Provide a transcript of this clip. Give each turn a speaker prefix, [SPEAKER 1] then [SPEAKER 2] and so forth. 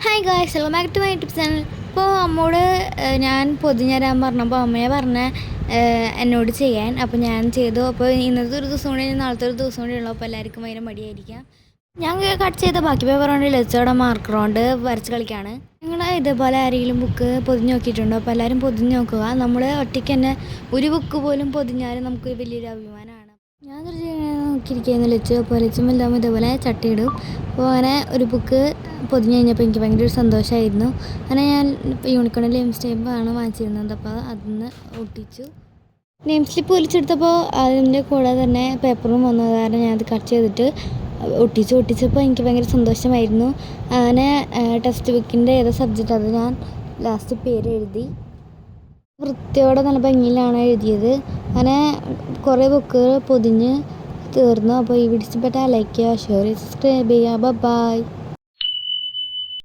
[SPEAKER 1] Hi guys, welcome back to my YouTube channel. ഇപ്പോൾ അമ്മോട് ഞാൻ പൊതിഞ്ഞുതരാൻ പറഞ്ഞപ്പോൾ അമ്മയെ എന്നോട് ചെയ്യാൻ. അപ്പോൾ ഞാൻ ചെയ്തു. അപ്പോൾ ഇന്നത്തെ ഒരു ദിവസം കൂടി നാളത്തെ ഒരു ദിവസം കൂടി ഉള്ളൂ. അപ്പോൾ എല്ലാവർക്കും ഭയങ്കര മടിയായിരിക്കാം. ഞാൻ കട്ട് ചെയ്ത ബാക്കി പേപ്പർ കൊണ്ട് ലച്ചോടെ മാർക്കർ കൊണ്ട് വരച്ച് കളിക്കുകയാണ്. നിങ്ങൾ ഇതേപോലെ ആരെങ്കിലും ബുക്ക് പൊതിഞ്ഞ് നോക്കിയിട്ടുണ്ടോ? അപ്പോൾ എല്ലാവരും പൊതിഞ്ഞ് നോക്കുക. നമ്മൾ ഒറ്റയ്ക്ക് തന്നെ ഒരു ബുക്ക് പോലും പൊതിഞ്ഞാലും നമുക്ക് വലിയൊരു അഭിമാനമാണ്. ഞാൻ നോക്കിയിരിക്കുകയെന്ന് ലച്ചു. അപ്പോൾ ലച്ചും വലുതാകുമ്പോൾ ഇതേപോലെ ചട്ടിയിടും. അപ്പോൾ അങ്ങനെ ഒരു ബുക്ക് പൊതിഞ്ഞ് കഴിഞ്ഞപ്പോൾ എനിക്ക് ഭയങ്കര ഒരു സന്തോഷമായിരുന്നു. അങ്ങനെ ഞാൻ യൂണിക്കോണിൽ നെയിം സ്ലിപ്പാണ് വാങ്ങിച്ചിരുന്നത്. അപ്പോൾ അതിന്ന് ഒട്ടിച്ചു. നെയിം സ്ലിപ്പ് ഒലിച്ചെടുത്തപ്പോൾ അതിൻ്റെ കൂടെ തന്നെ പേപ്പറും വന്നത് കാരണം ഞാനത് കട്ട് ചെയ്തിട്ട് ഒട്ടിച്ചപ്പോൾ എനിക്ക് ഭയങ്കര സന്തോഷമായിരുന്നു. അങ്ങനെ ടെക്സ്റ്റ് ബുക്കിൻ്റെ ഏത് സബ്ജക്റ്റ് അത് ഞാൻ ലാസ്റ്റ് പേര് എഴുതി. വൃത്തിയോടെ നല്ല ഭംഗിയിലാണ് എഴുതിയത്. അങ്ങനെ കുറേ ബുക്കുകൾ പൊതിഞ്ഞ് തീർന്നു. അപ്പോൾ ഈ വീഡിയോ ഇഷ്ടപ്പെട്ടാൽ ലൈക്ക് ചെയ്യുക, ഷെയർ ചെയ്യുക, സബ്സ്ക്രൈബ് ചെയ്യുക. ബൈ.